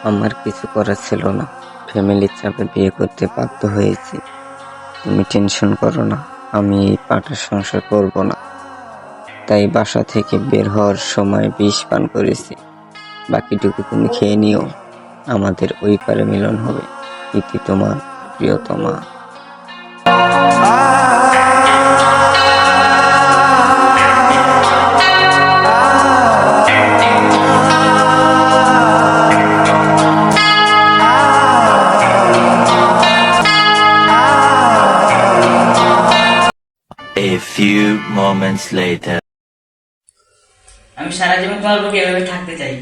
আমার কিছু করার ছিল না, ফ্যামিলির চাপে বিয়ে করতে বাধ্য হয়েছি। তুমি টেনশন করো না, আমি এই পাটার সংসার করব না। তাই বাসা থেকে বের হওয়ার সময় বিষ পান করেছি। বাকিটুকু তুমি খেয়ে নিও, আমাদের ওই পারে মিলন হবে। ইতি তোমার প্রিয়তমা। A few moments later. আমি সারা জীবন তোমার বুকে এভাবে থাকতে চাই।